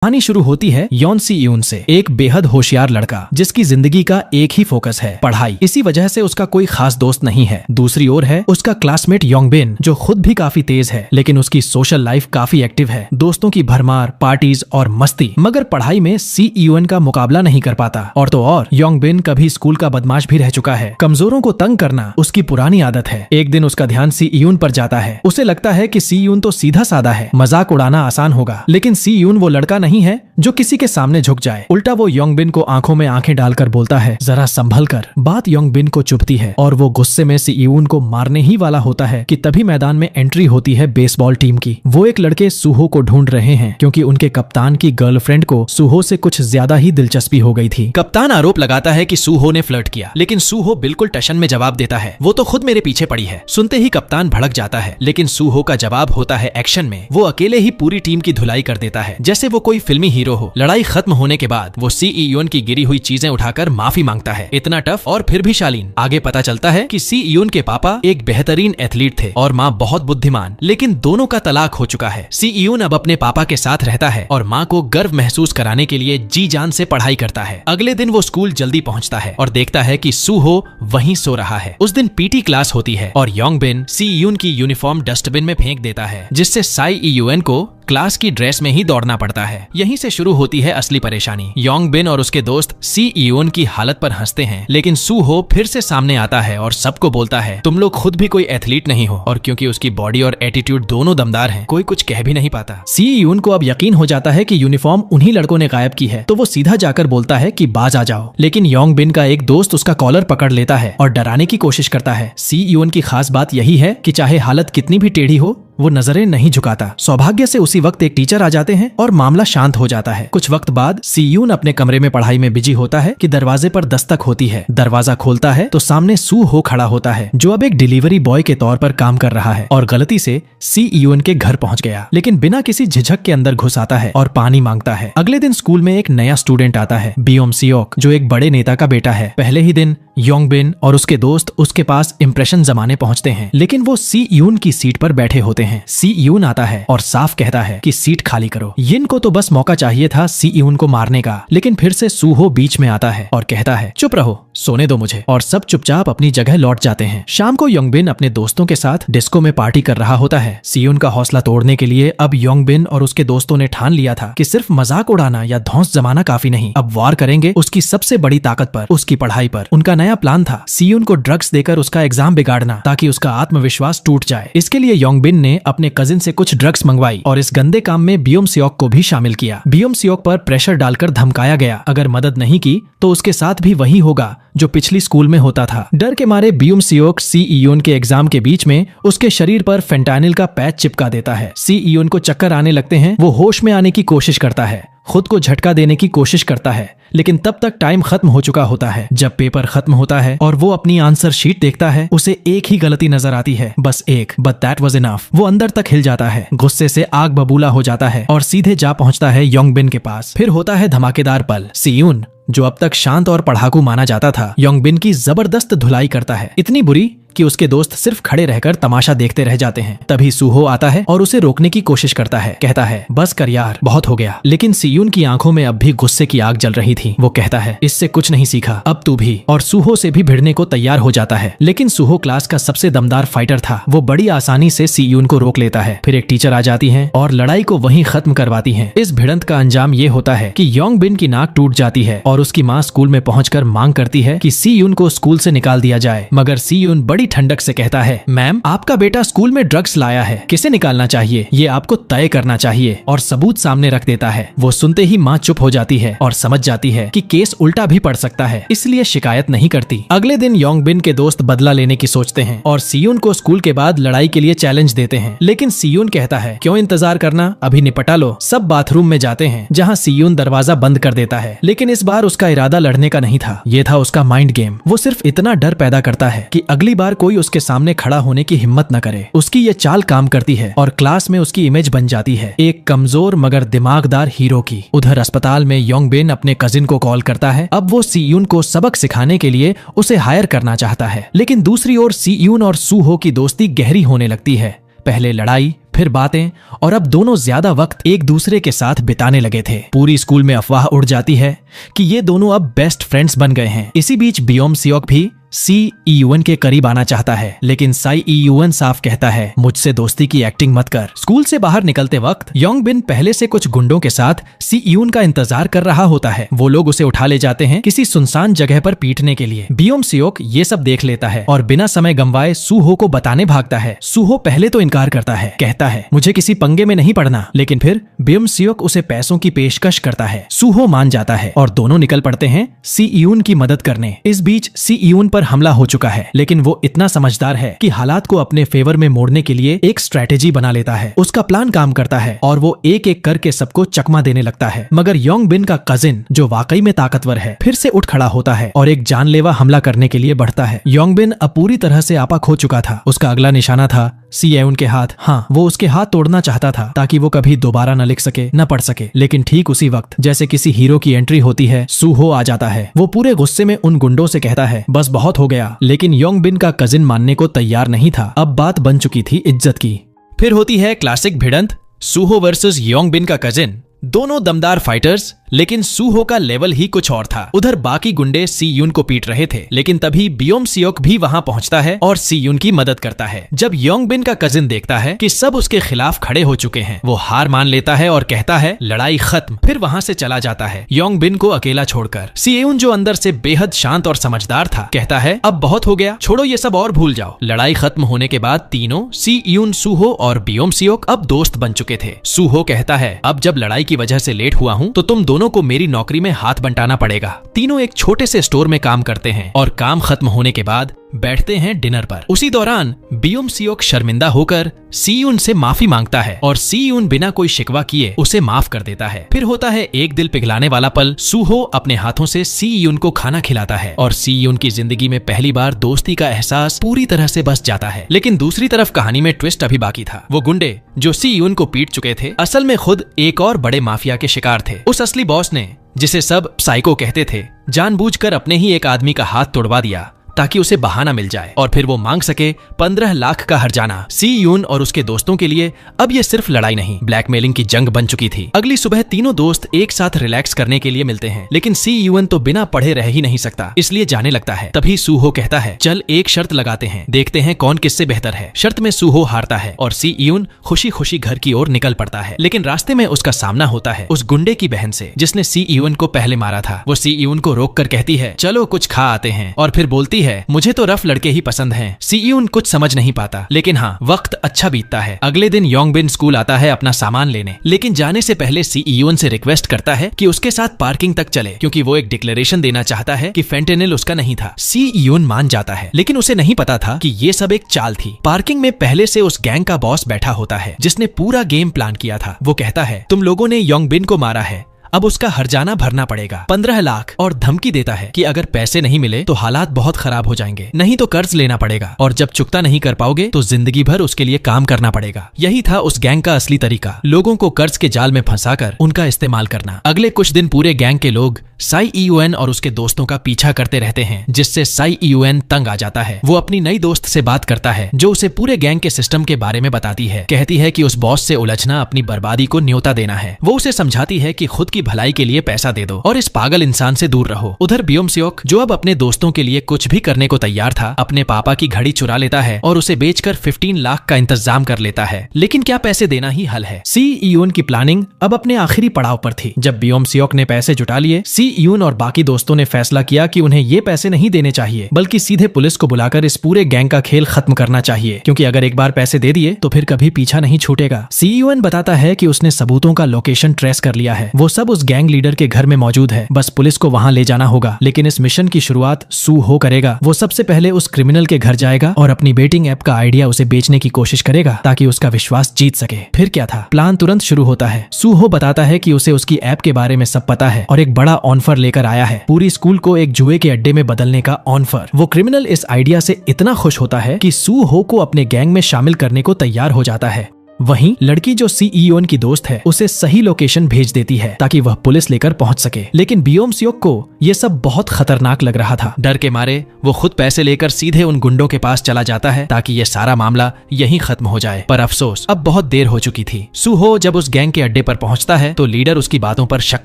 कहानी शुरू होती है यॉन सी यून से, एक बेहद होशियार लड़का जिसकी जिंदगी का एक ही फोकस है, पढ़ाई। इसी वजह से उसका कोई खास दोस्त नहीं है। दूसरी ओर है उसका क्लासमेट योंग बिन, जो खुद भी काफी तेज है, लेकिन उसकी सोशल लाइफ काफी एक्टिव है, दोस्तों की भरमार, पार्टीज और मस्ती। मगर पढ़ाई में सी यून का मुकाबला नहीं कर पाता। और तो और योंग बिन कभी स्कूल का बदमाश भी रह चुका है। कमजोरों को तंग करना उसकी पुरानी आदत है। एक दिन उसका ध्यान सी यून पर जाता है। उसे लगता है कि सी यून तो सीधा साधा है, मजाक उड़ाना आसान होगा। लेकिन सी यून वो लड़का नहीं है जो किसी के सामने झुक जाए। उल्टा वो योंग बिन को आंखों में आंखें डालकर बोलता है, जरा संभल कर। बात योंग बिन को चुभती है और वो गुस्से में सी यून को मारने ही वाला होता है कि तभी मैदान में एंट्री होती है बेसबॉल टीम की। वो एक लड़के सूहो को ढूंढ रहे हैं क्योंकि उनके कप्तान की गर्लफ्रेंड को सूहो से कुछ ज्यादा ही दिलचस्पी हो गई थी। कप्तान आरोप लगाता है कि सूहो ने फ्लर्ट किया, लेकिन सूहो बिल्कुल टशन में जवाब देता है, वो तो खुद मेरे पीछे पड़ी है। सुनते ही कप्तान भड़क जाता है, लेकिन सूहो का जवाब होता है एक्शन में। वो अकेले ही पूरी टीम की धुलाई कर देता है, जैसे वो कोई फिल्मी हीरो हो। लड़ाई खत्म होने के बाद वो सी यून की गिरी हुई चीजें उठाकर माफी मांगता है। इतना टफ और फिर भी शालीन। आगे पता चलता है कि सी यून के पापा एक बेहतरीन एथलीट थे और माँ बहुत बुद्धिमान, लेकिन दोनों का तलाक हो चुका है। सी यून अब अपने पापा के साथ रहता है और माँ को गर्व महसूस कराने के लिए जी जान से पढ़ाई करता है। अगले दिन वो स्कूल जल्दी पहुँचता है और देखता है कि सूहो वहीं सो रहा है। उस दिन पीटी क्लास होती है और योंग बिन सी यून की यूनिफॉर्म डस्टबिन में फेंक देता है, जिससे साई यून को क्लास की ड्रेस में ही दौड़ना पड़ता है। यहीं से शुरू होती है असली परेशानी। योंग बिन और उसके दोस्त सी यून की हालत पर हंसते हैं, लेकिन सूहो फिर से सामने आता है और सबको बोलता है, तुम लोग खुद भी कोई एथलीट नहीं हो। और क्योंकि उसकी बॉडी और एटीट्यूड दोनों दमदार हैं, कोई कुछ कह भी नहीं पाता। सी यून को अब यकीन हो जाता है कि यूनिफॉर्म उन्हीं लड़कों ने गायब की है, तो वो सीधा जाकर बोलता है कि बाज आ जाओ। लेकिन योंग बिन का एक दोस्त उसका कॉलर पकड़ लेता है और डराने की कोशिश करता है। सी यून की खास बात यही है कि चाहे हालत कितनी भी टेढ़ी हो, वो नजरें नहीं झुकाता। सौभाग्य से उसी वक्त एक टीचर आ जाते हैं और मामला शांत हो जाता है। कुछ वक्त बाद सी यून अपने कमरे में पढ़ाई में बिजी होता है कि दरवाजे पर दस्तक होती है। दरवाजा खोलता है तो सामने सूहो खड़ा होता है, जो अब एक डिलीवरी बॉय के तौर पर काम कर रहा है और गलती से सी यून के घर पहुंच गया। लेकिन बिना किसी झिझक के अंदर घुस आता है और पानी मांगता है। अगले दिन स्कूल में एक नया स्टूडेंट आता है, बियोम सियोक, जो एक बड़े नेता का बेटा है। पहले ही दिन योंग बिन और उसके दोस्त उसके पास इंप्रेशन जमाने पहुंचते हैं, लेकिन वो सी यून की सीट पर बैठे होते हैं। सी यून आता है और साफ कहता है कि सीट खाली करो। यिन को तो बस मौका चाहिए था सी यून को मारने का, लेकिन फिर से सूहो बीच में आता है और कहता है, चुप रहो, सोने दो मुझे। और सब चुपचाप अपनी जगह लौट जाते हैं। शाम को योंग बिन अपने दोस्तों के साथ डिस्को में पार्टी कर रहा होता है। सी यून का हौसला तोड़ने के लिए अब योंग बिन और उसके दोस्तों ने ठान लिया था कि सिर्फ मजाक उड़ाना या धौंस जमाना काफी नहीं, अब वार करेंगे उसकी सबसे बड़ी ताकत पर, उसकी पढ़ाई पर। उनका नया प्लान था सी यून को ड्रग्स देकर उसका एग्जाम बिगाड़ना, ताकि उसका आत्मविश्वास टूट जाए। इसके लिए योंग बिन ने अपने कजिन से कुछ ड्रग्स मंगवाई और इस गंदे काम में बियोम सियोक को भी शामिल किया। बियोम सियोक पर प्रेशर डालकर धमकाया गया, अगर मदद नहीं की तो उसके साथ भी वही होगा जो पिछली स्कूल में होता था। डर के मारे बियोम सियोक सी यून के एग्जाम के बीच में उसके शरीर पर फेंटानिल का पैच चिपका देता है। सी यून को चक्कर आने लगते हैं। वो होश में आने की कोशिश करता है, खुद को झटका देने की कोशिश करता है, लेकिन तब तक टाइम खत्म हो चुका होता है। जब पेपर खत्म होता है और वो अपनी आंसर शीट देखता है, उसे एक ही गलती नजर आती है, बस एक, बट दैट वाज इनफ। वो अंदर तक हिल जाता है, गुस्से से आग बबूला हो जाता है और सीधे जा पहुंचता है योंग बिन के पास। फिर होता है धमाकेदार पल। सी यून, जो अब तक शांत और पढ़ाकू माना जाता था, योंग बिन की जबरदस्त धुलाई करता है, इतनी बुरी कि उसके दोस्त सिर्फ खड़े रहकर तमाशा देखते रह जाते हैं। तभी सूहो आता है और उसे रोकने की कोशिश करता है, कहता है, बस कर यार, बहुत हो गया। लेकिन सी यून की आंखों में अब भी गुस्से की आग जल रही थी। वो कहता है, इससे कुछ नहीं सीखा, अब तू भी। और सूहो से भी भिड़ने को तैयार हो जाता है। लेकिन सूहो क्लास का सबसे दमदार फाइटर था, वो बड़ी आसानी से सी यून को रोक लेता है। फिर एक टीचर आ जाती है और लड़ाई को वहीं खत्म करवाती है। इस भिड़ंत का अंजाम ये होता है कि योंग बिन की नाक टूट जाती है और उसकी माँ स्कूल में पहुंचकर मांग करती है कि सी यून को स्कूल से निकाल दिया जाए। मगर सी यून बड़ी ठंडक से कहता है, मैम, आपका बेटा स्कूल में ड्रग्स लाया है, किसे निकालना चाहिए ये आपको तय करना चाहिए, और सबूत सामने रख देता है। वो सुनते ही माँ चुप हो जाती है और समझ जाती है कि केस उल्टा भी पड़ सकता है, इसलिए शिकायत नहीं करती। अगले दिन योंग बिन के दोस्त बदला लेने की सोचते हैं और सी यून को स्कूल के बाद लड़ाई के लिए चैलेंज देते हैं। लेकिन सी यून कहता है, क्यों इंतजार करना, अभी निपटा लो। सब बाथरूम में जाते हैं, जहाँ सी यून दरवाजा बंद कर देता है। लेकिन इस बार उसका इरादा लड़ने का नहीं था, ये था उसका माइंड गेम। वो सिर्फ इतना डर पैदा करता है कि अगली बार कोई उसके सामने खड़ा होने की हिम्मत न करे। उसकी ये चाल काम करती है और क्लास में उसकी इमेज बन जाती है, एक कमजोर मगर दिमागदार हीरो की। उधर अस्पताल में योंग बिन अपने कजिन को कॉल करता है। अब वो सी यून को सबक सिखाने के लिए उसे हायर करना चाहता है। लेकिन दूसरी ओर सी यून और सूहो की दोस्ती गहरी होने लगती है। पहले लड़ाई, फिर बातें, और अब दोनों ज्यादा वक्त एक दूसरे के साथ बिताने लगे थे। पूरी स्कूल में अफवाह उड़ जाती है कि ये दोनों अब बेस्ट फ्रेंड्स बन गए हैं। इसी बीच बियोम सियोक भी सी ईयून के करीब आना चाहता है, लेकिन साई ईयून साफ कहता है मुझसे दोस्ती की एक्टिंग मत कर। स्कूल से बाहर निकलते वक्त योंग बिन पहले से कुछ गुंडों के साथ सी ईयून का इंतजार कर रहा होता है। वो लोग उसे उठा ले जाते हैं किसी सुनसान जगह पर पीटने के लिए। बियोम सियोक ये सब देख लेता है और बिना समय गंवाए सूहो को बताने भागता है। सूहो पहले तो इनकार करता है, कहता है मुझे किसी पंगे में नहीं पड़ना, लेकिन फिर बियोम सियोक उसे पैसों की पेशकश करता है। सूहो मान जाता है और दोनों निकल पड़ते हैं सी ईयून की मदद करने। इस बीच सी ईयून पर हमला हो चुका है, लेकिन वो इतना समझदार है कि हालात को अपने फेवर में मोड़ने के लिए एक स्ट्रेटेजी बना लेता है। उसका प्लान काम करता है और वो एक एक करके सबको चकमा देने लगता है। मगर योंग बिन का कजिन, जो वाकई में ताकतवर है, फिर से उठ खड़ा होता है और एक जानलेवा हमला करने के लिए बढ़ता है। योंग बिन अब पूरी तरह से आपा खो चुका था। उसका अगला निशाना था सी ईयून के हाथ। हाँ, वो उसके हाथ तोड़ना चाहता था ताकि वो कभी दोबारा न लिख सके, न पढ़ सके। लेकिन ठीक उसी वक्त जैसे किसी हीरो की एंट्री होती है, सूहो आ जाता है। वो पूरे गुस्से में उन गुंडों से कहता है बस बहुत हो गया, लेकिन योंग बिन का कजिन मानने को तैयार नहीं था। अब बात बन चुकी थी इज्जत की। फिर होती है क्लासिक भिड़ंत, सूहो वर्सेस योंग बिन का कजिन। दोनों दमदार फाइटर्स, लेकिन सूहो का लेवल ही कुछ और था। उधर बाकी गुंडे सी यून को पीट रहे थे, लेकिन तभी बियोम सियोक भी वहां पहुंचता है और सी यून की मदद करता है। जब योंग बिन का कजिन देखता है कि सब उसके खिलाफ खड़े हो चुके हैं, वो हार मान लेता है और कहता है लड़ाई खत्म। फिर वहां से चला जाता है योंग बिन को अकेला छोड़कर। सी यून, जो अंदर से बेहद शांत और समझदार था, कहता है अब बहुत हो गया, छोड़ो ये सब और भूल जाओ। लड़ाई खत्म होने के बाद तीनों, सी यून, सूहो और बियोम सियोक, अब दोस्त बन चुके थे। सूहो कहता है अब जब लड़ाई की वजह से लेट हुआ हूं तो तुम दोनों को मेरी नौकरी में हाथ बंटाना पड़ेगा। तीनों एक छोटे से स्टोर में काम करते हैं और काम खत्म होने के बाद बैठते हैं डिनर पर। उसी दौरान बियोम सियोक शर्मिंदा होकर सी यून से माफी मांगता है और सी यून बिना कोई शिकवा किए उसे माफ कर देता है। फिर होता है एक दिल पिघलाने वाला पल। सूहो अपने हाथों से सी यून को खाना खिलाता है और सी यून की जिंदगी में पहली बार दोस्ती का एहसास पूरी तरह से बस जाता है। लेकिन दूसरी तरफ कहानी में ट्विस्ट अभी बाकी था। वो गुंडे जो सी यून को पीट चुके थे, असल में खुद एक और बड़े माफिया के शिकार थे। उस असली बॉस ने, जिसे सब साइको कहते थे, जानबूझकर अपने ही एक आदमी का हाथ तोड़वा दिया ताकि उसे बहाना मिल जाए और फिर वो मांग सके 15 लाख का हर्जाना। सी यून और उसके दोस्तों के लिए अब ये सिर्फ लड़ाई नहीं, ब्लैकमेलिंग की जंग बन चुकी थी। अगली सुबह तीनों दोस्त एक साथ रिलैक्स करने के लिए मिलते हैं, लेकिन सी यून तो बिना पढ़े रह ही नहीं सकता, इसलिए जाने लगता है। तभी सूहो कहता है चल एक शर्त लगाते हैं, देखते हैं कौन किससे बेहतर है। शर्त में सूहो हारता है और सी यून खुशी खुशी घर की ओर निकल पड़ता है। लेकिन रास्ते में उसका सामना होता है उस गुंडे की बहन से, जिसने सी यून को पहले मारा था। वो सी यून को रोक कर कहती है चलो कुछ खा आते हैं, और फिर बोलती है मुझे तो रफ लड़के ही पसंद हैं। सी यून कुछ समझ नहीं पाता, लेकिन हाँ, वक्त अच्छा बीतता है। अगले दिन योंग बिन स्कूल आता है अपना सामान लेने, लेकिन जाने से पहले सी यून से रिक्वेस्ट करता है कि उसके साथ पार्किंग तक चले, क्योंकि वो एक डिक्लेरेशन देना चाहता है कि फेंटेनिल उसका नहीं था। सी यून मान जाता है, लेकिन उसे नहीं पता था कि ये सब एक चाल थी। पार्किंग में पहले से उस गैंग का बॉस बैठा होता है, जिसने पूरा गेम प्लान किया था। वो कहता है तुम लोगों ने योंग बिन को मारा है, अब उसका हर्जाना भरना पड़ेगा 15 लाख, और धमकी देता है कि अगर पैसे नहीं मिले तो हालात बहुत खराब हो जाएंगे, नहीं तो कर्ज लेना पड़ेगा, और जब चुकता नहीं कर पाओगे तो जिंदगी भर उसके लिए काम करना पड़ेगा। यही था उस गैंग का असली तरीका, लोगों को कर्ज के जाल में फंसाकर उनका इस्तेमाल करना। अगले कुछ दिन पूरे गैंग के लोग साई ईयून और उसके दोस्तों का पीछा करते रहते हैं, जिससे साई ईयून तंग आ जाता है। वो अपनी नई दोस्त से बात करता है, जो उसे पूरे गैंग के सिस्टम के बारे में बताती है। कहती है कि उस बॉस से उलझना अपनी बर्बादी को न्योता देना है। वो उसे समझाती है कि खुद की भलाई के लिए पैसा दे दो और इस पागल इंसान से दूर रहो। उधर बियोम सियोक, जो अब अपने दोस्तों के लिए कुछ भी करने को तैयार था, अपने पापा की घड़ी चुरा लेता है और उसे बेचकर 15 लाख का इंतजाम कर लेता है। लेकिन क्या पैसे देना ही हल है? सी यून की प्लानिंग अब अपने आखिरी पड़ाव पर थी। जब बियोम सियोक ने पैसे जुटा लिए, सी यून और बाकी दोस्तों ने फैसला किया कि उन्हें ये पैसे नहीं देने चाहिए, बल्कि सीधे पुलिस को बुलाकर इस पूरे गैंग का खेल खत्म करना चाहिए, क्योंकि अगर एक बार पैसे दे दिए तो फिर कभी पीछा नहीं छूटेगा। सी यून बताता है कि उसने सबूतों का लोकेशन ट्रेस कर लिया है, वो सब उस गैंग लीडर के घर में मौजूद है, बस पुलिस को वहां ले जाना होगा। लेकिन इस मिशन की शुरुआत सूहो करेगा। वो सबसे पहले उस क्रिमिनल के घर जाएगा और अपनी बेटिंग ऐप का आइडिया उसे बेचने की कोशिश करेगा ताकि उसका विश्वास जीत सके। फिर क्या था, प्लान तुरंत शुरू होता है। सूहो बताता है कि उसे उसकी ऐप के बारे में सब पता है और एक बड़ा ऑफर लेकर आया है, पूरी स्कूल को एक जुए के अड्डे में बदलने का ऑफर। वो क्रिमिनल इस आइडिया से इतना खुश होता है कि सूहो को अपने गैंग में शामिल करने को तैयार हो जाता है। वहीं लड़की जो सी इयोन की दोस्त है उसे सही लोकेशन भेज देती है ताकि वह पुलिस लेकर पहुंच सके। लेकिन बियोम सियोक को ये सब बहुत खतरनाक लग रहा था। डर के मारे वो खुद पैसे लेकर सीधे उन गुंडों के पास चला जाता है ताकि ये सारा मामला यहीं खत्म हो जाए। पर अफसोस अब बहुत देर हो चुकी थी। सूहो जब उस गैंग के अड्डे पर पहुंचता है तो लीडर उसकी बातों पर शक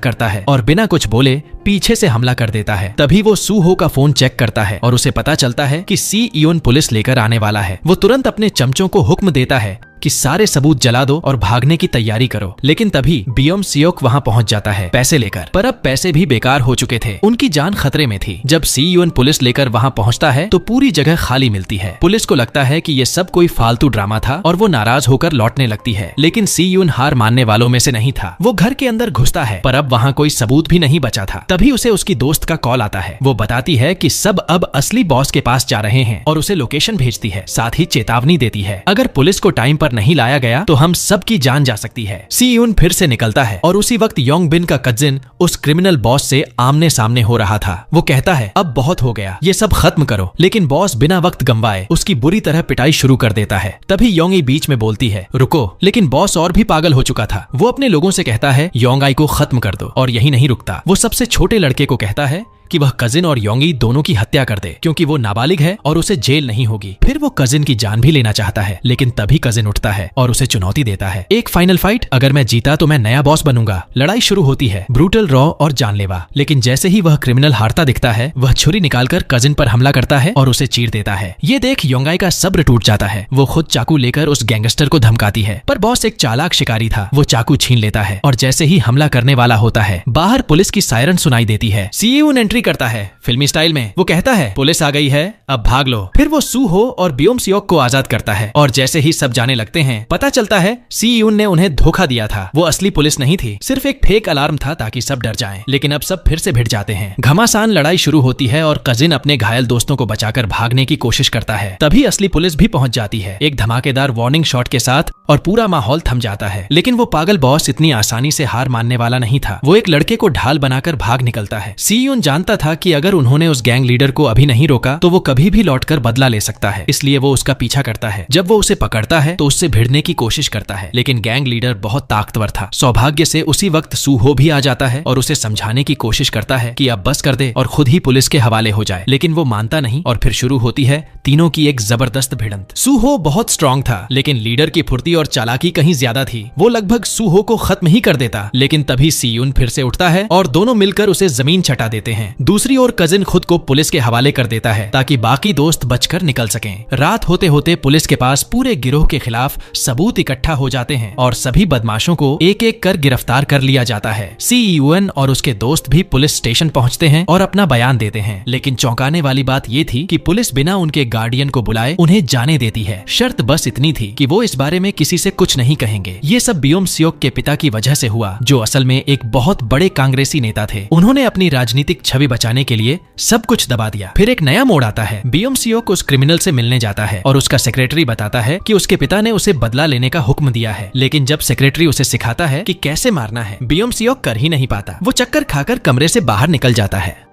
करता है और बिना कुछ बोले पीछे से हमला कर देता है। तभी वो सूहो का फोन चेक करता है और उसे पता चलता है कि सी इयोन पुलिस लेकर आने वाला है। वो तुरंत अपने चमचों को हुक्म देता है कि सारे सबूत जला दो और भागने की तैयारी करो। लेकिन तभी बियोम सियोक वहां पहुंच जाता है पैसे लेकर। पर अब पैसे भी बेकार हो चुके थे, उनकी जान खतरे में थी। जब सी यून पुलिस लेकर वहां पहुंचता है तो पूरी जगह खाली मिलती है। पुलिस को लगता है कि ये सब कोई फालतू ड्रामा था और वो नाराज होकर लौटने लगती है। लेकिन सी यून हार मानने वालों में से नहीं था। वो घर के अंदर घुसता है पर अब वहां कोई सबूत भी नहीं बचा था। तभी उसे उसकी दोस्त का कॉल आता है। वो बताती है कि सब अब असली बॉस के पास जा रहे हैं और उसे लोकेशन भेजती है। साथ ही चेतावनी देती है अगर पुलिस को टाइम पर नहीं लाया गया तो हम सबकी जान जा सकती है। सी यून फिर से निकलता है और उसी वक्त योंग बिन का कजिन उस क्रिमिनल बॉस से आमने सामने हो रहा था। वो कहता है अब बहुत हो गया, ये सब खत्म करो। लेकिन बॉस बिना वक्त गंवाए उसकी बुरी तरह पिटाई शुरू कर देता है। तभी योंग बीच में बोलती है रुको। लेकिन बॉस और भी पागल हो चुका था। वो अपने लोगों से कहता है योंग आई को खत्म कर दो और यही नहीं रुकता। वो सबसे छोटे लड़के को कहता है कि वह कजिन और योंगी दोनों की हत्या कर दे क्योंकि वो नाबालिग है और उसे जेल नहीं होगी। फिर वो कजिन की जान भी लेना चाहता है लेकिन तभी कजिन उठता है और उसे चुनौती देता है एक फाइनल फाइट, अगर मैं जीता तो मैं नया बॉस बनूंगा। लड़ाई शुरू होती है, ब्रूटल, रॉ और जानलेवा। लेकिन जैसे ही वह क्रिमिनल हारता दिखता है वह छुरी निकालकर कजिन पर हमला करता है और उसे चीर देता है। ये देख योंगाई का सब्र टूट जाता है। वो खुद चाकू लेकर उस गैंगस्टर को धमकाती है पर बॉस एक चालाक शिकारी था। वो चाकू छीन लेता है और जैसे ही हमला करने वाला होता है बाहर पुलिस की सायरन सुनाई देती है। सीयून एंट्री करता है फिल्मी स्टाइल में। वो कहता है पुलिस आ गई है, अब भाग लो। फिर वो सूहो और बियोम सियोक को आजाद करता है और जैसे ही सब जाने लगते हैं पता चलता है सी यून ने उन्हें धोखा दिया था। वो असली पुलिस नहीं थी, सिर्फ एक फेक अलार्म था ताकि सब डर जाएं। लेकिन अब सब फिर से भिड़ जाते हैं। घमासान लड़ाई शुरू होती है और कजिन अपने घायल दोस्तों को बचाकर भागने की कोशिश करता है। तभी असली पुलिस भी पहुंच जाती है एक धमाकेदार वार्निंग शॉट के साथ और पूरा माहौल थम जाता है। लेकिन वो पागल बॉस इतनी आसानी से हार मानने वाला नहीं था। वो एक लड़के को ढाल बनाकर भाग निकलता है। सी यून जानता था कि अगर उन्होंने उस गैंग लीडर को अभी नहीं रोका तो वो कभी भी लौटकर बदला ले सकता है, इसलिए वो उसका पीछा करता है। जब वो उसे पकड़ता है तो उससे भिड़ने की कोशिश करता है लेकिन गैंग लीडर बहुत ताकतवर था। सौभाग्य से उसी वक्त सूहो भी आ जाता है और उसे समझाने की कोशिश करता है कि अब बस कर दे और खुद ही पुलिस के हवाले हो जाए। लेकिन वो मानता नहीं और फिर शुरू होती है तीनों की एक जबरदस्त भिड़ंत। सूहो बहुत स्ट्रांग था लेकिन लीडर की फुर्ती और चालाकी कहीं ज्यादा थी। वो लगभग सूहो को खत्म ही कर देता। लेकिन तभी सीयून फिर से उठता है और दोनों मिलकर उसे जमीन चटा देते हैं। दूसरी ओर कजिन खुद को पुलिस के हवाले कर देता है ताकि बाकी दोस्त बचकर निकल सकें। रात होते होते पुलिस के पास पूरे गिरोह के खिलाफ सबूत इकट्ठा हो जाते हैं और सभी बदमाशों को एक एक कर गिरफ्तार कर लिया जाता है। सीयूएन और उसके दोस्त भी पुलिस स्टेशन पहुंचते हैं और अपना बयान देते हैं। लेकिन चौंकाने वाली बात ये थी कि पुलिस बिना उनके गार्डियन को बुलाए उन्हें जाने देती है। शर्त बस इतनी थी कि वो इस बारे में किसी से कुछ नहीं कहेंगे। ये सब बियोम सियोक के पिता की वजह से हुआ जो असल में एक बहुत बड़े कांग्रेसी नेता थे। उन्होंने अपनी राजनीतिक छवि बचाने के लिए सब कुछ दबा दिया। फिर एक नया मोड़ आता है। बियोम सियोक उस क्रिमिनल से मिलने जाता है और उसका सेक्रेटरी बताता है कि उसके पिता ने उसे बदला लेने का हुक्म दिया है। लेकिन जब सेक्रेटरी उसे सिखाता है कि कैसे मारना है बियोम सियोक कर ही नहीं पाता। वो चक्कर खाकर कमरे से बाहर निकल जाता है।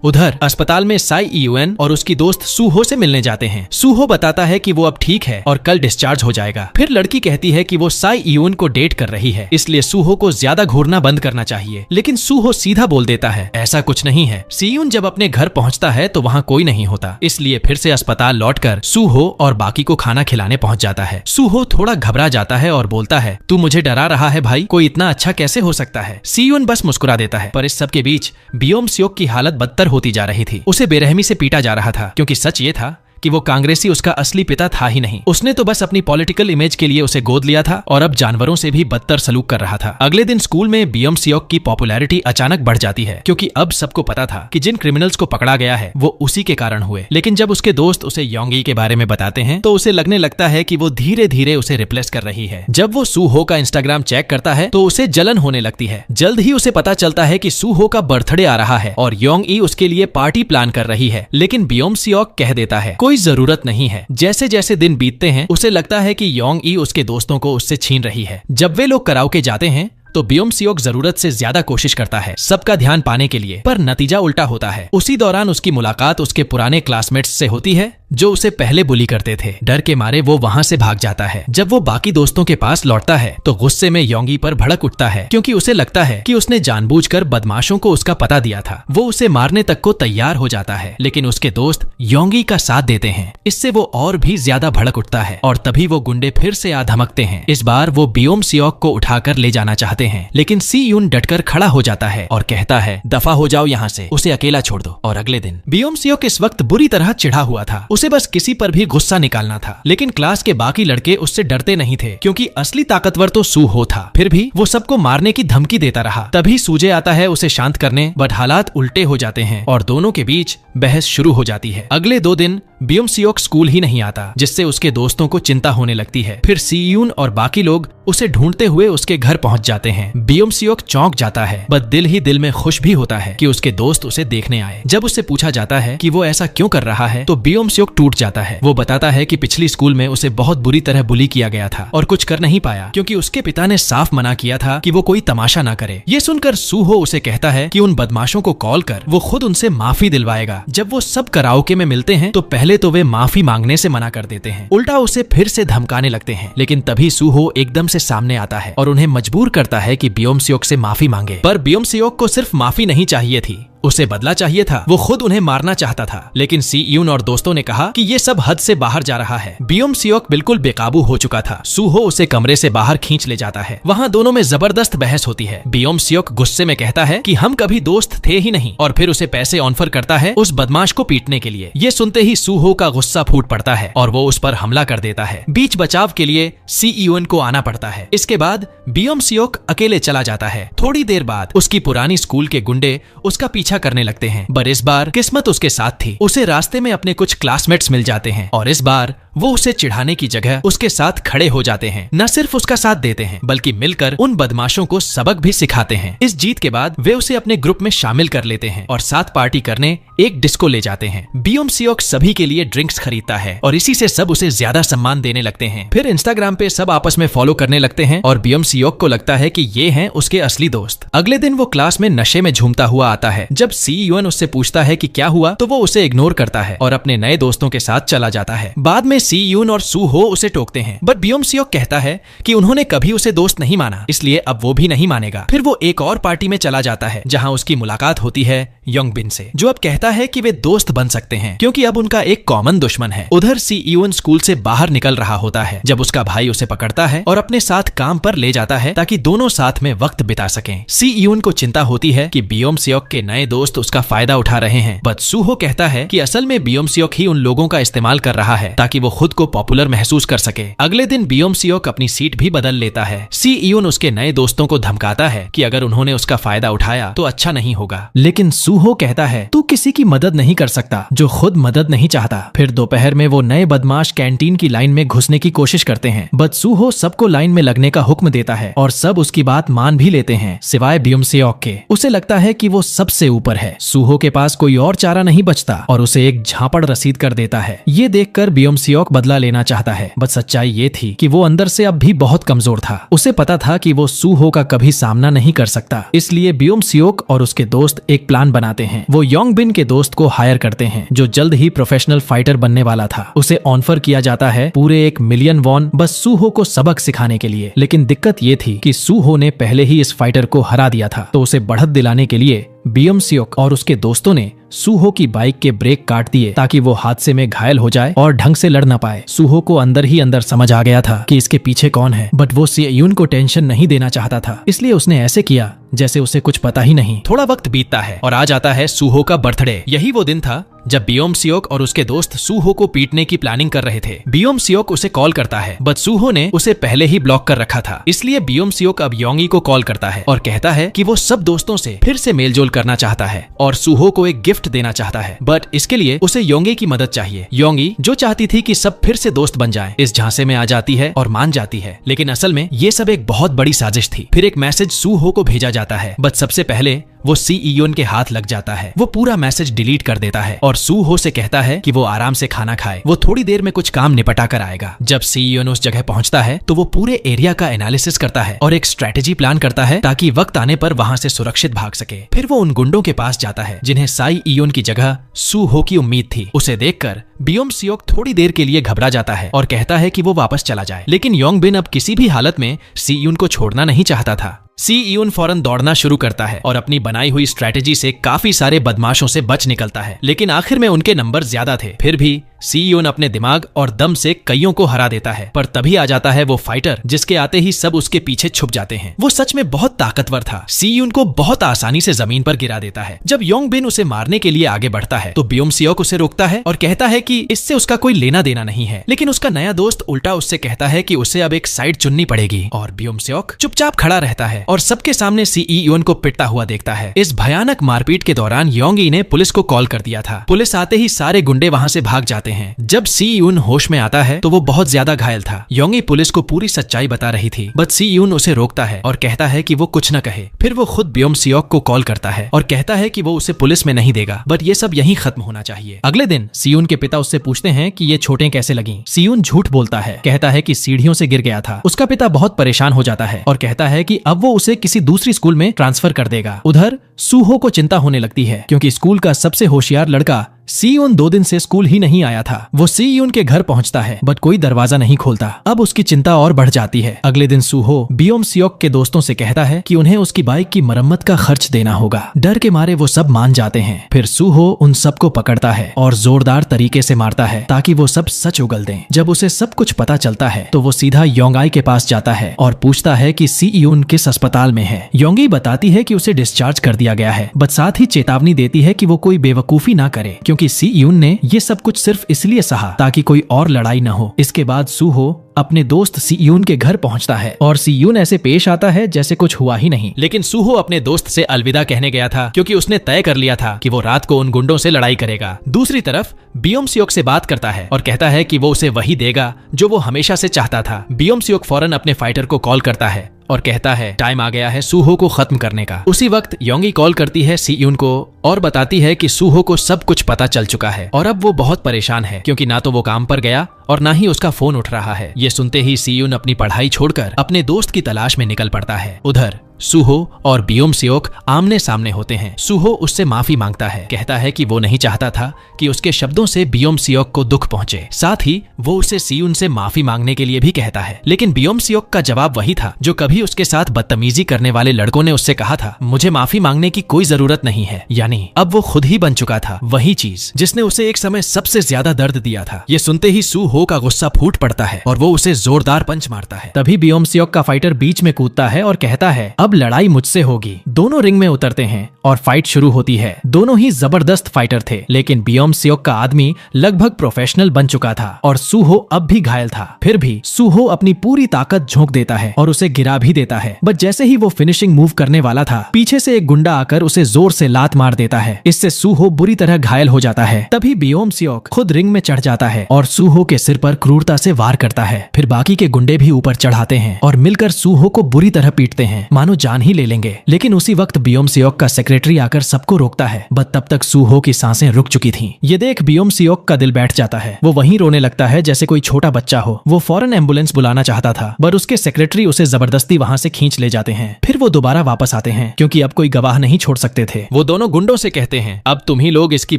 उधर अस्पताल में साई ईयूएन और उसकी दोस्त सूहो से मिलने जाते हैं। सूहो बताता है कि वो अब ठीक है और कल डिस्चार्ज हो जाएगा। फिर लड़की कहती है कि वो साई ईयूएन को डेट कर रही है इसलिए सूहो को ज्यादा घूरना बंद करना चाहिए। लेकिन सूहो सीधा बोल देता है ऐसा कुछ नहीं है। सीयून जब अपने घर पहुंचता है तो वहां कोई नहीं होता, इसलिए फिर से अस्पताल लौटकर सूहो और बाकी को खाना खिलाने पहुंच जाता है। सूहो थोड़ा घबरा जाता है और बोलता है तू मुझे डरा रहा है भाई, कोई इतना अच्छा कैसे हो सकता है। सीयून बस मुस्कुरा देता है। पर इस सब के बीच बियोम सियोक की हालत बदतर होती जा रही थी। उसे बेरहमी से पीटा जा रहा था क्योंकि सच ये था कि वो कांग्रेसी उसका असली पिता था ही नहीं। उसने तो बस अपनी पॉलिटिकल इमेज के लिए उसे गोद लिया था और अब जानवरों से भी बदतर सलूक कर रहा था। अगले दिन स्कूल में बियोम सियोक की पॉपुलैरिटी अचानक बढ़ जाती है क्योंकि अब सबको पता था कि जिन क्रिमिनल्स को पकड़ा गया है वो उसी के कारण हुए। लेकिन जब उसके दोस्त उसे योंगी के बारे में बताते हैं तो उसे लगने लगता है कि वो धीरे धीरे उसे रिप्लेस कर रही है। जब वो सूहो का इंस्टाग्राम चेक करता है तो उसे जलन होने लगती है। जल्द ही उसे पता चलता है कि सूहो का बर्थडे आ रहा है और योंगी उसके लिए पार्टी प्लान कर रही है। लेकिन बियोम सियोक कह देता है कोई जरूरत नहीं है। जैसे जैसे दिन बीतते हैं उसे लगता है कि योंग ई उसके दोस्तों को उससे छीन रही है। जब वे लोग कराओके जाते हैं तो बियोम सियोक जरूरत से ज्यादा कोशिश करता है सबका ध्यान पाने के लिए, पर नतीजा उल्टा होता है। उसी दौरान उसकी मुलाकात उसके पुराने क्लासमेट्स से होती है जो उसे पहले बुली करते थे। डर के मारे वो वहाँ से भाग जाता है। जब वो बाकी दोस्तों के पास लौटता है तो गुस्से में योंगी पर भड़क उठता है, क्योंकि उसे लगता है कि उसने जानबूझकर बदमाशों को उसका पता दिया था। वो उसे मारने तक को तैयार हो जाता है, लेकिन उसके दोस्त योंगी का साथ देते हैं। इससे वो और भी ज्यादा भड़क उठता है और तभी वो गुंडे फिर से आ धमकते हैं। इस बार वो बियोम सियोक को उठाकर ले जाना चाहते हैं, लेकिन सी यून डटकर खड़ा हो जाता है और कहता है, दफा हो जाओ यहाँ से, उसे अकेला छोड़ दो। और अगले दिन बियोम सियोक इस वक्त बुरी तरह चिढ़ा हुआ था। उसे बस किसी पर भी गुस्सा निकालना था, लेकिन क्लास के बाकी लड़के उससे डरते नहीं थे, क्योंकि असली ताकतवर तो सू हो था। फिर भी वो सबको मारने की धमकी देता रहा। तभी सूजे आता है उसे शांत करने, बट हालात उल्टे हो जाते हैं और दोनों के बीच बहस शुरू हो जाती है। अगले 2 दिन बियोम सियोक स्कूल ही नहीं आता, जिससे उसके दोस्तों को चिंता होने लगती है। फिर सी यून और बाकी लोग उसे ढूंढते हुए उसके घर पहुंच जाते हैं। बियोम सियोक चौंक जाता है, बट दिल ही दिल में खुश भी होता है कि उसके दोस्त उसे देखने आए। जब उससे पूछा जाता है कि वो ऐसा क्यों कर रहा है, तो बियोम सियोक टूट जाता है। वो बताता है कि पिछली स्कूल में उसे बहुत बुरी तरह बुली किया गया था और कुछ कर नहीं पाया, क्योंकि उसके पिता ने साफ मना किया था कि वो कोई तमाशा ना करे। ये सुनकर सूहो उसे कहता है कि उन बदमाशों को कॉल कर वो खुद उनसे माफी दिलवाएगा। जब वो सब कराओके में मिलते हैं तो पहले तो वे माफी मांगने से मना कर देते हैं, उल्टा उसे फिर से धमकाने लगते हैं। लेकिन तभी सूहो एकदम से सामने आता है और उन्हें मजबूर करता है कि बियोम सियोक से माफी मांगे। पर बियोम सियोक को सिर्फ माफी नहीं चाहिए थी, उसे बदला चाहिए था। वो खुद उन्हें मारना चाहता था, लेकिन सी यून और दोस्तों ने कहा कि ये सब हद से बाहर जा रहा है। बियोम सियोक बिल्कुल बेकाबू हो चुका था। सूहो उसे कमरे से बाहर खींच ले जाता है। वहाँ दोनों में जबरदस्त बहस होती है। बियोम सियोक गुस्से में कहता है कि हम कभी दोस्त थे ही नहीं, और फिर उसे पैसे ऑफर करता है उस बदमाश को पीटने के लिए। ये सुनते ही सूहो का गुस्सा फूट पड़ता है और वो उस पर हमला कर देता है। बीच बचाव के लिए सी यून को आना पड़ता है। इसके बाद बियोम सियोक अकेले चला जाता है। थोड़ी देर बाद उसकी पुरानी स्कूल के गुंडे उसका पीछा करने लगते हैं, पर इस बार किस्मत उसके साथ थी। उसे रास्ते में अपने कुछ क्लासमेट्स मिल जाते हैं और इस बार वो उसे चिढ़ाने की जगह उसके साथ खड़े हो जाते हैं। न सिर्फ उसका साथ देते हैं, बल्कि मिलकर उन बदमाशों को सबक भी सिखाते हैं। इस जीत के बाद वे उसे अपने ग्रुप में शामिल कर लेते हैं और साथ पार्टी करने एक डिस्को ले जाते हैं। बियोम सियोक सभी के लिए ड्रिंक्स खरीदता है और इसी से सब उसे ज्यादा सम्मान देने लगते हैं। फिर इंस्टाग्राम पे सब आपस में फॉलो करने लगते हैं और बियोम सियोक को लगता है कि ये हैं उसके असली दोस्त। अगले दिन वो क्लास में नशे में झूमता हुआ आता है। जब सी यून उससे पूछता है कि क्या हुआ, तो वो उसे इग्नोर करता है और अपने नए दोस्तों के साथ चला जाता है। बाद में सी यून और सूहो उसे टोकते हैं, बट बियोम सियोक कहता है कि उन्होंने कभी उसे दोस्त नहीं माना, इसलिए अब वो भी नहीं मानेगा। फिर वो एक और पार्टी में चला जाता है, जहां उसकी मुलाकात होती है योंगबिन से, जो अब कहता है कि वे दोस्त बन सकते हैं क्योंकि अब उनका एक कॉमन दुश्मन है। उधर सी यून स्कूल से बाहर निकल रहा होता है जब उसका भाई उसे पकड़ता है और अपने साथ काम पर ले जाता है ताकि दोनों साथ में वक्त बिता सकें। सी यून को चिंता होती है कि बियोम सियोक के नए दोस्त उसका फायदा उठा रहे हैं, बट सूहो कहता है कि असल में बियोम सियोक ही उन लोगों का इस्तेमाल कर रहा है ताकि वो खुद को पॉपुलर महसूस कर सके। अगले दिन बियोम सियोक अपनी सीट भी बदल लेता है। सी यून उसके नए दोस्तों को धमकाता है कि अगर उन्होंने उसका फायदा उठाया तो अच्छा नहीं होगा, लेकिन सूहो कहता है तू किसी की मदद नहीं कर सकता जो खुद मदद नहीं चाहता। फिर दोपहर में वो नए बदमाश कैंटीन की लाइन में घुसने की कोशिश करते हैं, बट सूहो सबको लाइन में लगने का हुक्म देता है और सब उसकी बात मान भी लेते हैं सिवाय बियोम सियोक के। उसे लगता है कि वो सबसे ऊपर है। सूहो के पास कोई और चारा नहीं बचता और उसे एक झापड़ रसीद कर देता है। ये देखकर बियोम सियोक बदला लेना चाहता है, बट सच्चाई ये थी कि वो अंदर से अब भी बहुत कमजोर था। उसे पता था कि वो सूहो का कभी सामना नहीं कर सकता, इसलिए बियोम सियोक और उसके दोस्त एक प्लान बनाते हैं। वो योंगबिन के दोस्त को हायर करते हैं जो जल्द ही प्रोफेशनल फाइटर बनने वाला था। उसे ऑफर किया जाता है पूरे 1 मिलियन वॉन बस सूहो को सबक सिखाने के लिए। लेकिन दिक्कत ये थी कि सूहो ने पहले ही इस फाइटर को हरा दिया था, तो उसे बढ़त दिलाने के लिए बियोम सियोक और उसके दोस्तों ने सूहो की बाइक के ब्रेक काट दिए ताकि वो हादसे में घायल हो जाए और ढंग से लड़ न पाए। सूहो को अंदर ही अंदर समझ आ गया था कि इसके पीछे कौन है, बट वो सी यून को टेंशन नहीं देना चाहता था, इसलिए उसने ऐसे किया जैसे उसे कुछ पता ही नहीं। थोड़ा वक्त बीतता है और आ जाता है सूहो का बर्थडे। यही वो दिन था जब बियोम सियोक और उसके दोस्त सूहो को पीटने की प्लानिंग कर रहे थे। बियोम सियोक उसे कॉल करता है, बट सूहो ने उसे पहले ही ब्लॉक कर रखा था, इसलिए बियोम सियोक अब योंगी को कॉल करता है और कहता है कि वो सब दोस्तों से फिर से मेलजोल करना चाहता है और सूहो को एक गिफ्ट देना चाहता है, बट इसके लिए उसे योंगी की मदद चाहिए। योंगी जो चाहती थी कि सब फिर से दोस्त बन जाएं, इस झांसे में आ जाती है और मान जाती है, लेकिन असल में ये सब एक बहुत बड़ी साजिश थी। फिर एक मैसेज सूहो को भेजा जाता है, बट सबसे पहले वो सी यून के हाथ लग जाता है। वो पूरा मैसेज डिलीट कर देता है और सू हो से कहता है कि वो आराम से खाना खाए, वो थोड़ी देर में कुछ काम निपटा कर आएगा। जब सी यून उस जगह पहुंचता है तो वो पूरे एरिया का एनालिसिस करता है और एक स्ट्रेटेजी प्लान करता है ताकि वक्त आने पर वहां से सुरक्षित भाग सके। फिर वो उन गुंडों के पास जाता है जिन्हें साई यून की जगह सू हो की उम्मीद थी। उसे देखकर बियोम सियोक थोड़ी देर के लिए घबरा जाता है और कहता है कि वो वापस चला जाए, लेकिन योंग बिन अब किसी भी हालत में सी यून को छोड़ना नहीं चाहता था। सी यून फौरन दौड़ना शुरू करता है और अपनी बनाई हुई स्ट्रेटेजी से काफी सारे बदमाशों से बच निकलता है, लेकिन आखिर में उनके नंबर ज्यादा थे। फिर भी सी यून अपने दिमाग और दम से कईयों को हरा देता है, पर तभी आ जाता है वो फाइटर जिसके आते ही सब उसके पीछे छुप जाते हैं। वो सच में बहुत ताकतवर था। सी यून को बहुत आसानी से जमीन पर गिरा देता है। जब योंग बिन उसे मारने के लिए आगे बढ़ता है तो बियोम सियोक उसे रोकता है और कहता है कि इससे उसका कोई लेना देना नहीं है, लेकिन उसका नया दोस्त उल्टा उससे कहता है कि उसे अब एक साइड चुननी पड़ेगी और बियोम सियोक चुपचाप खड़ा रहता है और सबके सामने सी यून को पिटता हुआ देखता है। इस भयानक मारपीट के दौरान योंग ई ने पुलिस को कॉल कर दिया था। पुलिस आते ही सारे गुंडे वहां से भाग जाते हैं। जब सी यून होश में आता है तो वो बहुत ज्यादा घायल था। योंग ई पुलिस को पूरी सच्चाई बता रही थी, बट सी यून उसे रोकता है और कहता है कि वो कुछ न कहे। फिर वो खुद बियोम सियोक को कॉल करता है और कहता है कि वो उसे पुलिस में नहीं देगा, बट ये सब यहीं खत्म होना चाहिए। अगले दिन सी यून के पिता उससे पूछते हैं कि ये चोटें कैसे लगी। सी यून झूठ बोलता है, कहता है कि सीढ़ियों से गिर गया था। उसका पिता बहुत परेशान हो जाता है और कहता है कि अब वो उसे किसी दूसरी स्कूल में ट्रांसफर कर देगा। उधर सूहो को चिंता होने लगती है क्योंकि स्कूल का सबसे होशियार लड़का सी यून 2 दिन से स्कूल ही नहीं आया था। वो सी यून के घर पहुंचता है बट कोई दरवाजा नहीं खोलता। अब उसकी चिंता और बढ़ जाती है। अगले दिन सूहो बियोम सियोक के दोस्तों से कहता है कि उन्हें उसकी बाइक की मरम्मत का खर्च देना होगा। डर के मारे वो सब मान जाते हैं। फिर सूहो उन सबको पकड़ता है और जोरदार तरीके से मारता है ताकि वो सब सच उगल दें। जब उसे सब कुछ पता चलता है तो वो सीधा योंगाई के पास जाता है और पूछता है कि सी यून किस अस्पताल में है। योंगी बताती है कि उसे डिस्चार्ज कर दिया गया है, बट साथ ही चेतावनी देती है कि वो कोई बेवकूफी ना करे क्योंकि सी यून ने ये सब कुछ सिर्फ इसलिए सहा ताकि कोई और लड़ाई न हो। इसके बाद सूहो अपने दोस्त सी यून के घर पहुंचता है और सी यून ऐसे पेश आता है जैसे कुछ हुआ ही नहीं। लेकिन सूहो अपने दोस्त से अलविदा कहने गया था क्योंकि उसने तय कर लिया था कि वो रात को उन गुंडों से लड़ाई करेगा। दूसरी तरफ बियोम सियोक से बात करता है और कहता है कि वो उसे वही देगा जो वो हमेशा से चाहता था। बियोम सियोक फौरन अपने फाइटर को कॉल करता है और कहता है टाइम आ गया है सूहो को खत्म करने का। उसी वक्त योंगी कॉल करती है सी यून को और बताती है कि सूहो को सब कुछ पता चल चुका है और अब वो बहुत परेशान है क्योंकि ना तो वो काम पर गया और ना ही उसका फोन उठ रहा है। ये सुनते ही सी यून अपनी पढ़ाई छोड़कर अपने दोस्त की तलाश में निकल पड़ता है। उधर सूहो और बियोम सियोक आमने सामने होते हैं। सूहो उससे माफी मांगता है, कहता है कि वो नहीं चाहता था कि उसके शब्दों से बियोम सियोक को दुख पहुंचे। साथ ही वो उसे सी यून से माफी मांगने के लिए भी कहता है, लेकिन बियोम सियोक का जवाब वही था जो कभी उसके साथ बदतमीजी करने वाले लड़कों ने उससे कहा था, मुझे माफी मांगने की कोई जरूरत नहीं है। यानी अब वो खुद ही बन चुका था वही चीज जिसने उसे एक समय सबसे ज्यादा दर्द दिया था। ये सुनते ही सूहो का गुस्सा फूट पड़ता है और वो उसे जोरदार पंच मारता है। तभी बियोम सियोक का फाइटर बीच में कूदता है और कहता है अब लड़ाई मुझसे होगी। दोनों रिंग में उतरते हैं और फाइट शुरू होती है। दोनों ही जबरदस्त फाइटर थे, लेकिन बियोम सियोक का आदमी लगभग प्रोफेशनल बन चुका था और सूहो अब भी घायल था। फिर भी सूहो अपनी पूरी ताकत झोंक देता है और उसे गिरा भी देता है। बट जैसे ही वो फिनिशिंग मूव करने वाला था, पीछे से एक गुंडा आकर उसे जोर से लात मार देता है। इससे सूहो बुरी तरह घायल हो जाता है। तभी बियोम सियोक खुद रिंग में चढ़ जाता है और सूहो के सिर पर क्रूरता से वार करता है। फिर बाकी के गुंडे भी ऊपर चढ़ाते हैं और मिलकर सूहो को बुरी तरह पीटते हैं, मानो जान ही ले लेंगे। लेकिन उसी वक्त बियोम सियोक का सेक्रेटरी आकर सबको रोकता है, बट तब तक सूहो की सांसें रुक चुकी थीं। ये देख बियोम सियोक का दिल बैठ जाता है। वो वहीं रोने लगता है जैसे कोई छोटा बच्चा हो। वो फौरन एम्बुलेंस बुलाना चाहता था, पर उसके सेक्रेटरी उसे जबरदस्ती वहां से खींच ले जाते हैं। फिर वो दोबारा वापस आते हैं क्योंकि अब कोई गवाह नहीं छोड़ सकते थे। वो दोनों गुंडों से कहते हैं, अब तुम ही लोग इसकी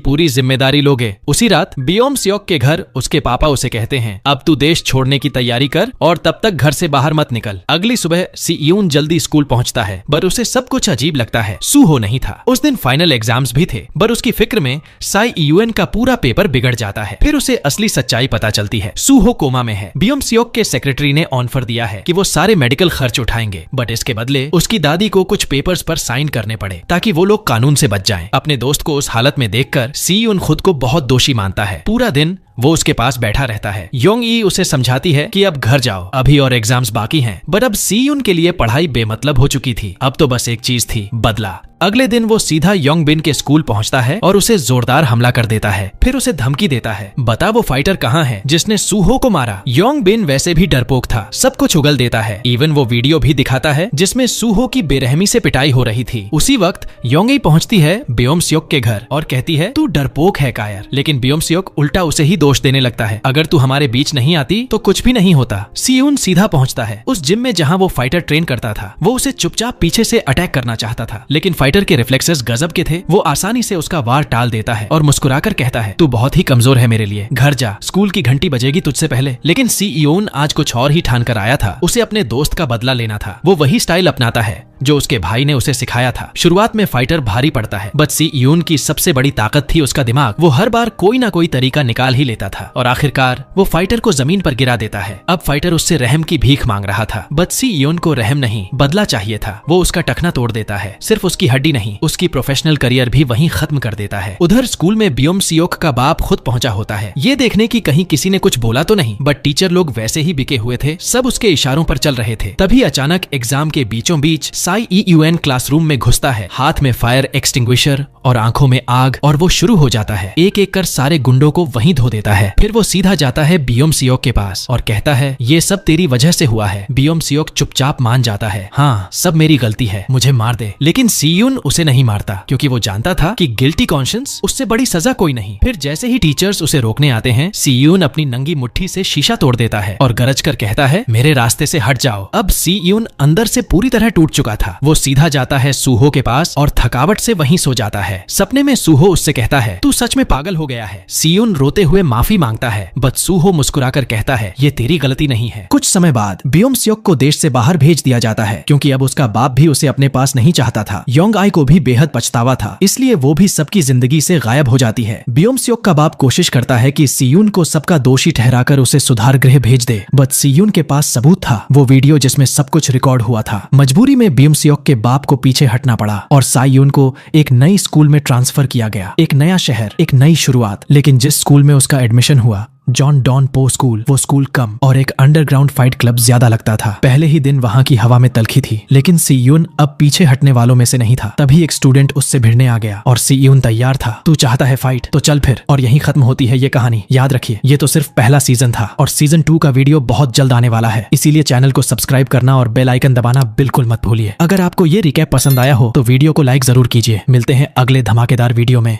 पूरी जिम्मेदारी लोगे। उसी रात बियोम सियोक के घर उसके पापा उसे कहते हैं, अब तू देश छोड़ने की तैयारी कर और तब तक घर से बाहर मत निकल। अगली सुबह सी यून जल्दी स्कूल पहुंचता है, पर उसे सब कुछ अजीब लगता है। सूहो नहीं था। उस दिन फाइनल एग्जाम्स भी थे, पर उसकी फिक्र में साई यूएन का पूरा पेपर बिगड़ जाता है। फिर उसे असली सच्चाई पता चलती है, सूहो कोमा में है। बियोम सियोक के सेक्रेटरी ने ऑफर दिया है कि वो सारे मेडिकल खर्च उठाएंगे, बट इसके बदले उसकी दादी को कुछ पेपर्स पर साइन करने पड़े ताकि वो लोग कानून से बच जाएं। अपने दोस्त को उस हालत में देखकर सी यून खुद को बहुत दोषी मानता है। पूरा दिन वो उसके पास बैठा रहता है। योंग ई उसे समझाती है कि अब घर जाओ, अभी और एग्जाम्स बाकी हैं। बट अब सी यून के लिए पढ़ाई बेमतलब हो चुकी थी। अब तो बस एक चीज थी, बदला। अगले दिन वो सीधा योंगबिन के स्कूल पहुंचता है और उसे जोरदार हमला कर देता है। फिर उसे धमकी देता है, बता वो फाइटर कहाँ है जिसने सूहो को मारा। योंगबिन वैसे भी डरपोक था, सब कुछ उगल देता है। इवन वो वीडियो भी दिखाता है जिसमें सूहो की बेरहमी से पिटाई हो रही थी। उसी वक्त योंगी पहुंचती है ब्योम-स्योक के घर और कहती है, तू डरपोक है कायर। लेकिन ब्योम-स्योक उल्टा उसे ही दोष देने लगता है, अगर तू हमारे बीच नहीं आती तो कुछ भी नहीं होता। सीयून सीधा पहुंचता है उस जिम में जहां वो फाइटर ट्रेन करता था। वो उसे चुपचाप पीछे से अटैक करना चाहता था, लेकिन फाइटर के रिफ्लेक्सेस गजब के थे। वो आसानी से उसका वार टाल देता है और मुस्कुराकर कहता है, तू बहुत ही कमजोर है मेरे लिए, घर जा, स्कूल की घंटी बजेगी तुझसे पहले। लेकिन सीयून आज कुछ और ही ठान कर आया था, उसे अपने दोस्त का बदला लेना था। वो वही स्टाइल अपनाता है जो उसके भाई ने उसे सिखाया था। शुरुआत में फाइटर भारी पड़ता है, बट सीयून की सबसे बड़ी ताकत थी उसका दिमाग। वो हर बार कोई ना कोई तरीका निकाल ही लेता था और आखिरकार वो फाइटर को जमीन पर गिरा देता है। अब फाइटर उससे रहम की भीख मांग रहा था, बट सीयून को रहम नहीं बदला चाहिए था। वो उसका टखना तोड़ देता है, सिर्फ उसकी हड्डी नहीं, उसकी प्रोफेशनल करियर भी वहीं खत्म कर देता है। उधर स्कूल में ब्योम-स्योक का बाप खुद पहुंचा होता है, ये देखने की कहीं किसी ने कुछ बोला तो नहीं, बट टीचर लोग वैसे ही बिके हुए थे, सब उसके इशारों पर चल रहे थे। तभी अचानक एग्जाम के बीचों बीच साईयूएन क्लासरूम में घुसता है, हाथ में फायर एक्सटिंग्विशर और आंखों में आग, और वो शुरू हो जाता है एक एक कर सारे गुंडों को वहीं धो देता है। फिर वो सीधा जाता है ब्योम-स्योक के पास और कहता है, ये सब तेरी वजह से हुआ है। ब्योम-स्योक चुपचाप मान जाता है, हाँ सब मेरी गलती है, मुझे मार दे। लेकिन सीयून उसे नहीं मारता क्योंकि वो जानता था कि गिल्टी कॉन्शियंस उससे बड़ी सजा कोई नहीं। फिर जैसे ही टीचर्स उसे रोकने आते हैं, सीयून अपनी नंगी मुट्ठी से शीशा तोड़ देता है और गरज कर कहता है, मेरे रास्ते से हट जाओ। अब सीयून अंदर से पूरी तरह टूट चुका था। वो सीधा जाता है सूहो के पास और थकावट से वहीं सो जाता है। सपने में सूहो उससे कहता है, तू सच में पागल हो गया है। सीयून रोते हुए माफी मांगता है, बट सूहो मुस्कुराकर कहता है, ये तेरी गलती नहीं है। कुछ समय बाद ब्योम-स्योक को देश से बाहर भेज दिया जाता है क्योंकि अब उसका बाप भी उसे अपने पास नहीं चाहता था। योंग-आई को भी बेहद पछतावा था, इसलिए वो भी सबकी जिंदगी से गायब हो जाती है। ब्योम-स्योक का बाप कोशिश करता है कि सीयून को सबका दोषी ठहराकर उसे सुधार गृह भेज दे, बट सीयून के पास सबूत था, वो वीडियो जिसमें सब कुछ रिकॉर्ड हुआ था। मजबूरी में ब्योम-स्योक के बाप को पीछे हटना पड़ा और सायून को एक नई स्कूल में ट्रांसफर किया गया। एक नया शहर, एक नई शुरुआत। लेकिन जिस स्कूल में उसका एडमिशन हुआ, जॉन डॉन पो स्कूल, वो स्कूल कम और एक अंडरग्राउंड फाइट क्लब ज्यादा लगता था। पहले ही दिन वहाँ की हवा में तलखी थी, लेकिन सीयून अब पीछे हटने वालों में से नहीं था। तभी एक स्टूडेंट उससे भिड़ने आ गया और सीयून तैयार था। तू चाहता है फाइट, तो चल फिर। और यहीं खत्म होती है ये कहानी। याद रखिए, ये तो सिर्फ पहला सीजन था और सीजन 2 का वीडियो बहुत जल्द आने वाला है, इसीलिए चैनल को सब्सक्राइब करना और बेल आइकन दबाना बिल्कुल मत भूलिए। अगर आपको ये रिकैप पसंद आया हो तो वीडियो को लाइक जरूर कीजिए। मिलते हैं अगले धमाकेदार वीडियो में।